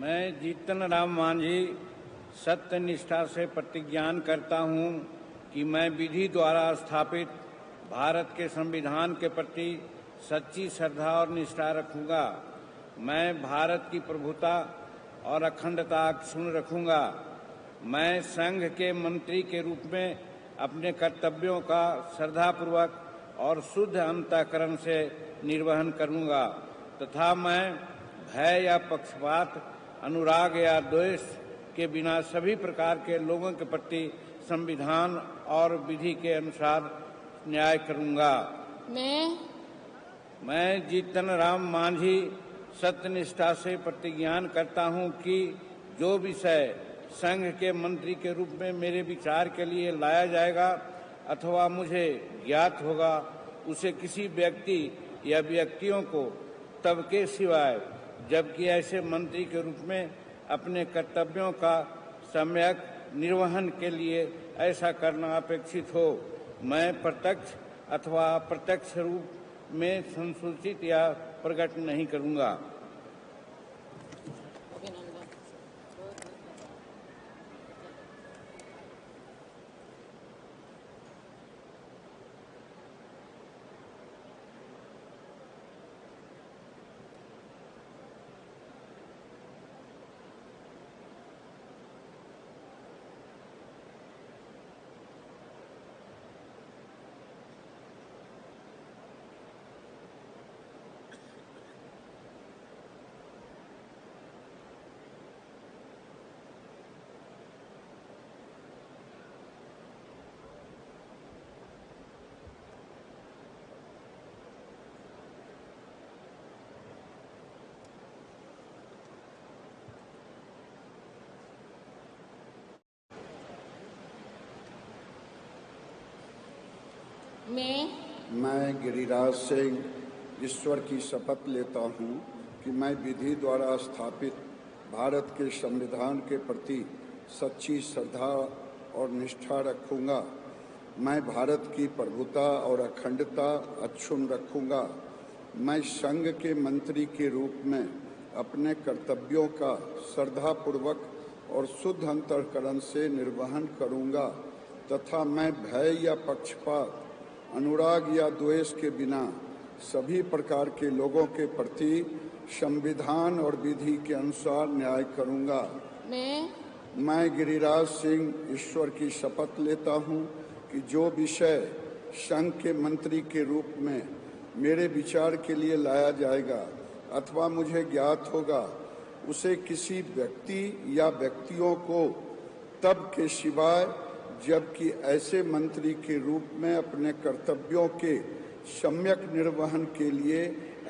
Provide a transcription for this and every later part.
मैं जीतन राम मांझी सत्य निष्ठा से प्रतिज्ञान करता हूँ कि मैं विधि द्वारा स्थापित भारत के संविधान के प्रति सच्ची श्रद्धा और निष्ठा रखूंगा। मैं भारत की प्रभुता और अखंडता अक्षुण्ण रखूंगा। मैं संघ के मंत्री के रूप में अपने कर्तव्यों का श्रद्धापूर्वक और शुद्ध अंतःकरण से निर्वहन करूंगा तथा मैं भय या पक्षपात, अनुराग या द्वेष के बिना सभी प्रकार के लोगों के प्रति संविधान और विधि के अनुसार न्याय करूंगा। मैं जीतन राम मांझी सत्यनिष्ठा से प्रतिज्ञान करता हूं कि जो विषय संघ के मंत्री के रूप में मेरे विचार के लिए लाया जाएगा अथवा मुझे ज्ञात होगा, उसे किसी व्यक्ति या व्यक्तियों को तब के सिवाय जबकि ऐसे मंत्री के रूप में अपने कर्तव्यों का सम्यक निर्वहन के लिए ऐसा करना अपेक्षित हो, मैं प्रत्यक्ष अथवा अप्रत्यक्ष रूप में संसूचित या प्रकट नहीं करूंगा। मैं गिरिराज सिंह ईश्वर की शपथ लेता हूँ कि मैं विधि द्वारा स्थापित भारत के संविधान के प्रति सच्ची श्रद्धा और निष्ठा रखूँगा। मैं भारत की प्रभुता और अखंडता अक्षुण्ण रखूँगा। मैं संघ के मंत्री के रूप में अपने कर्तव्यों का श्रद्धापूर्वक और शुद्ध अंतःकरण से निर्वहन करूँगा तथा मैं भय या पक्षपात, अनुराग या द्वेष के बिना सभी प्रकार के लोगों के प्रति संविधान और विधि के अनुसार न्याय करूंगा। मैं गिरिराज सिंह ईश्वर की शपथ लेता हूं कि जो विषय संघ के मंत्री के रूप में मेरे विचार के लिए लाया जाएगा अथवा मुझे ज्ञात होगा, उसे किसी व्यक्ति या व्यक्तियों को तब के सिवाय जबकि ऐसे मंत्री के रूप में अपने कर्तव्यों के सम्यक निर्वहन के लिए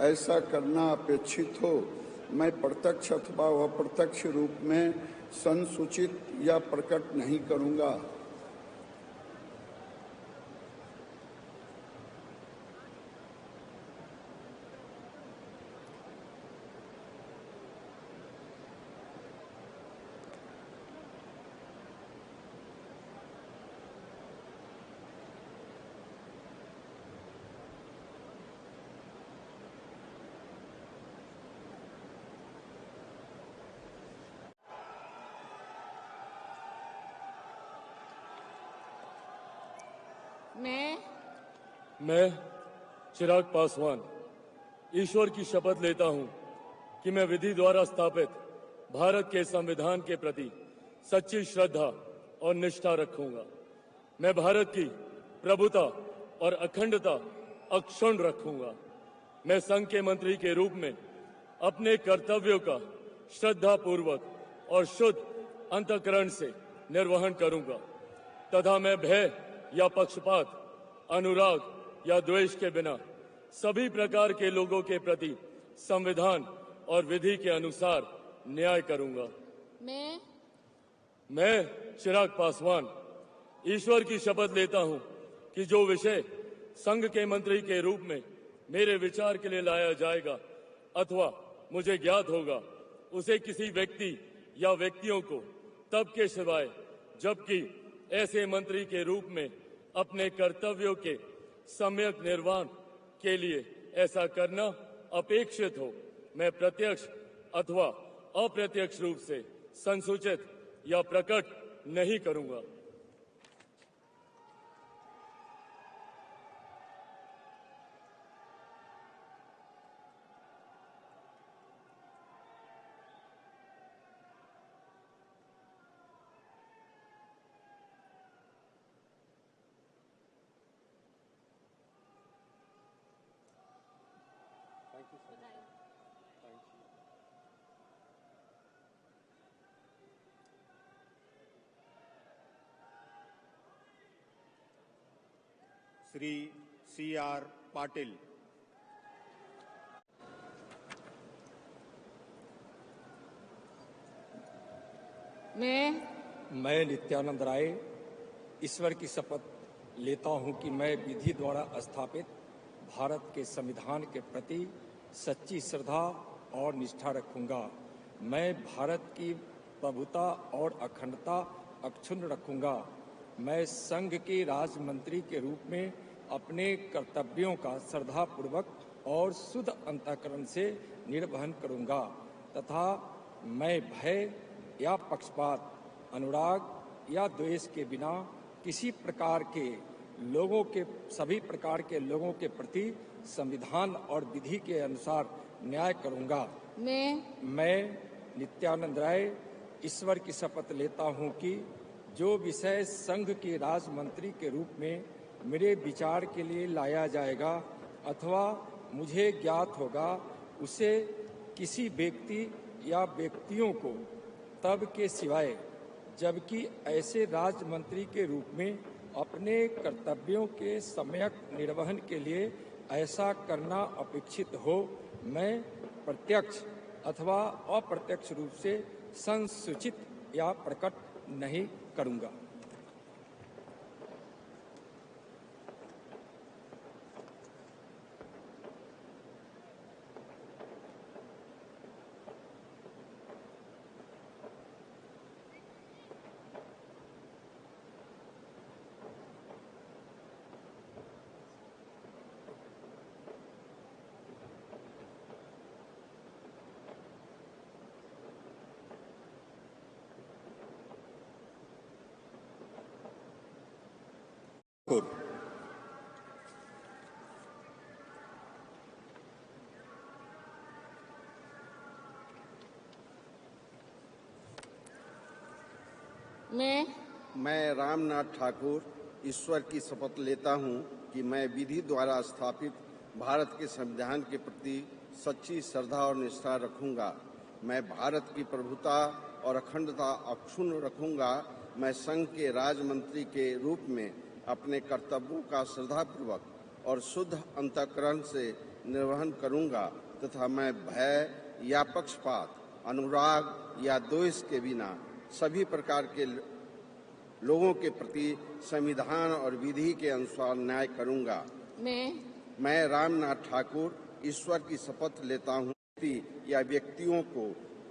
ऐसा करना अपेक्षित हो, मैं प्रत्यक्ष अथवा अप्रत्यक्ष रूप में संसूचित या प्रकट नहीं करूंगा। मैं चिराग पासवान ईश्वर की शपथ लेता हूं कि मैं विधि द्वारा स्थापित भारत के संविधान के प्रति सच्ची श्रद्धा और निष्ठा रखूंगा। मैं भारत की प्रभुता और अखंडता अक्षुण्ण रखूंगा। मैं संघ के मंत्री के रूप में अपने कर्तव्यों का श्रद्धापूर्वक और शुद्ध अंतःकरण से निर्वहन करूंगा तथा मैं भय या पक्षपात, अनुराग या द्वेष के बिना सभी प्रकार के लोगों के प्रति संविधान और विधि के अनुसार न्याय करूंगा। मैं चिराग पासवान ईश्वर की शपथ लेता हूं कि जो विषय संघ के मंत्री के रूप में मेरे विचार के लिए लाया जाएगा अथवा मुझे ज्ञात होगा, उसे किसी व्यक्ति या व्यक्तियों को तब के सिवाय जबकि ऐसे मंत्री के रूप में अपने कर्तव्यों के सम्यक निर्वहन के लिए ऐसा करना अपेक्षित हो, मैं प्रत्यक्ष अथवा अप्रत्यक्ष रूप से संसूचित या प्रकट नहीं करूंगा। श्री C.R. पाटिल। मैं नित्यानंद राय ईश्वर की शपथ लेता हूं कि मैं विधि द्वारा स्थापित भारत के संविधान के प्रति सच्ची श्रद्धा और निष्ठा रखूंगा। मैं भारत की प्रभुता और अखंडता अक्षुण्ण रखूंगा। मैं संघ के राज्य मंत्री के रूप में अपने कर्तव्यों का श्रद्धापूर्वक और शुद्ध अंतःकरण से निर्वहन करूंगा तथा मैं भय या पक्षपात, अनुराग या द्वेष के बिना किसी प्रकार के सभी प्रकार के लोगों के प्रति संविधान और विधि के अनुसार न्याय करूंगा। मैं नित्यानंद राय ईश्वर की शपथ लेता हूं कि जो विषय संघ के राज्य मंत्री के रूप में मेरे विचार के लिए लाया जाएगा अथवा मुझे ज्ञात होगा, उसे किसी व्यक्ति या व्यक्तियों को तब के सिवाय जबकि ऐसे राज्य मंत्री के रूप में अपने कर्तव्यों के सम्यक निर्वहन के लिए ऐसा करना अपेक्षित हो, मैं प्रत्यक्ष अथवा अप्रत्यक्ष रूप से संसूचित या प्रकट नहीं करूंगा। मैं रामनाथ ठाकुर ईश्वर की शपथ लेता हूं कि मैं विधि द्वारा स्थापित भारत के संविधान के प्रति सच्ची श्रद्धा और निष्ठा रखूंगा। मैं भारत की प्रभुता और अखंडता अक्षुण्ण रखूंगा। मैं संघ के राज्य मंत्री के रूप में अपने कर्तव्यों का श्रद्धापूर्वक और शुद्ध अंतःकरण से निर्वहन करूंगा तथा मैं भय या पक्षपात, अनुराग या द्वेष के बिना सभी प्रकार के लोगों के प्रति संविधान और विधि के अनुसार न्याय करूंगा। मैं रामनाथ ठाकुर ईश्वर की शपथ लेता हूं या व्यक्तियों को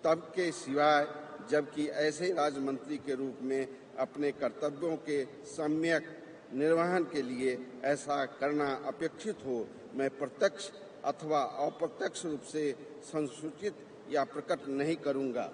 तब के सिवाय जबकि ऐसे राज्य मंत्री के रूप में अपने कर्तव्यों के सम्यक निर्वहन के लिए ऐसा करना अपेक्षित हो, मैं प्रत्यक्ष अथवा अप्रत्यक्ष रूप से संसूचित या प्रकट नहीं करूंगा।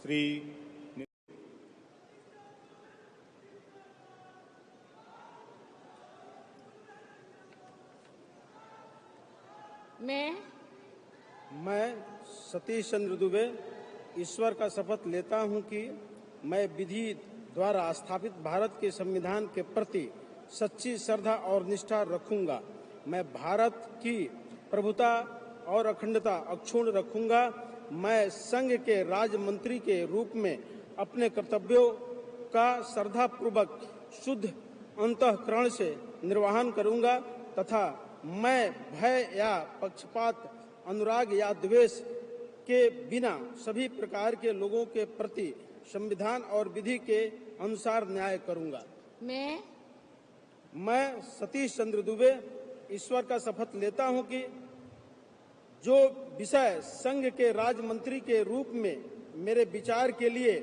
श्री मैं सतीश चंद्र दुबे ईश्वर का शपथ लेता हूं कि मैं विधि द्वारा स्थापित भारत के संविधान के प्रति सच्ची श्रद्धा और निष्ठा रखूंगा। मैं भारत की प्रभुता और अखंडता अक्षुण्ण रखूंगा। मैं संघ के राज्य मंत्री के रूप में अपने कर्तव्यों का श्रद्धापूर्वक शुद्ध अंतःकरण से निर्वहन करूंगा तथा मैं भय या पक्षपात, अनुराग या द्वेष के बिना सभी प्रकार के लोगों के प्रति संविधान और विधि के अनुसार न्याय करूंगा। मैं सतीश चंद्र दुबे ईश्वर का शपथ लेता हूं कि जो विषय संघ के राज्य मंत्री के रूप में मेरे विचार के लिए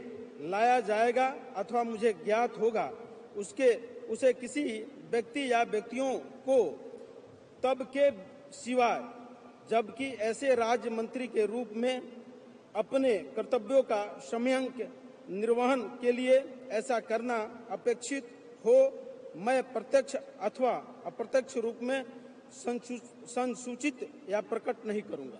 लाया जाएगा अथवा मुझे ज्ञात होगा उसे किसी व्यक्ति या व्यक्तियों को तब के सिवाय जबकि ऐसे राज्य मंत्री के रूप में अपने कर्तव्यों का समयंक निर्वहन के लिए ऐसा करना अपेक्षित हो मैं प्रत्यक्ष अथवा अप्रत्यक्ष रूप में संसूचित या प्रकट नहीं करूंगा।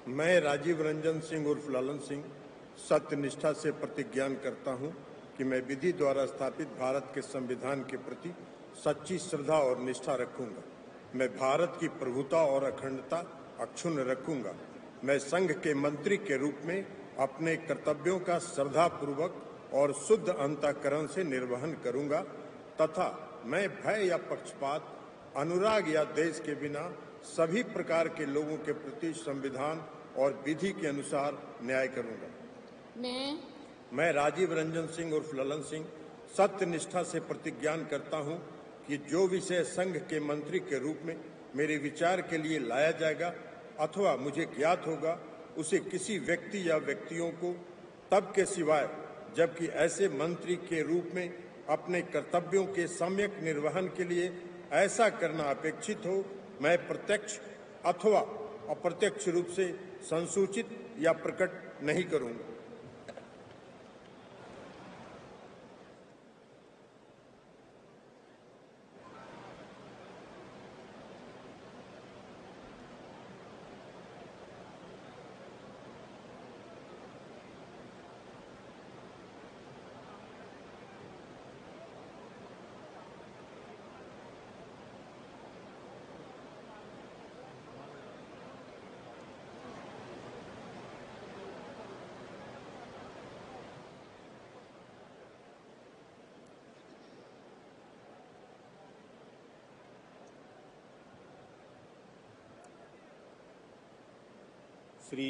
मैं राजीव रंजन सिंह उर्फ लालन सिंह सत्यनिष्ठा से प्रतिज्ञान करता हूं कि मैं विधि द्वारा स्थापित भारत के संविधान के प्रति सच्ची श्रद्धा और निष्ठा रखूंगा। मैं भारत की प्रभुता और अखंडता अक्षुण्ण रखूंगा। मैं संघ के मंत्री के रूप में अपने कर्तव्यों का श्रद्धापूर्वक और शुद्ध अंतःकरण से निर्वहन करूंगा तथा मैं भय या पक्षपात, अनुराग या द्वेष के बिना सभी प्रकार के लोगों के प्रति संविधान और विधि के अनुसार न्याय करूंगा। मैं राजीव रंजन सिंह उर्फ ललन सिंह सत्यनिष्ठा से प्रतिज्ञान करता हूं कि जो विषय संघ के मंत्री के रूप में मेरे विचार के लिए लाया जाएगा अथवा मुझे ज्ञात होगा उसे किसी व्यक्ति या व्यक्तियों को तब के सिवाय जबकि ऐसे मंत्री के रूप में अपने कर्तव्यों के सम्यक निर्वहन के लिए ऐसा करना अपेक्षित हो मैं प्रत्यक्ष अथवा अप्रत्यक्ष रूप से संसूचित या प्रकट नहीं करूंगा। श्री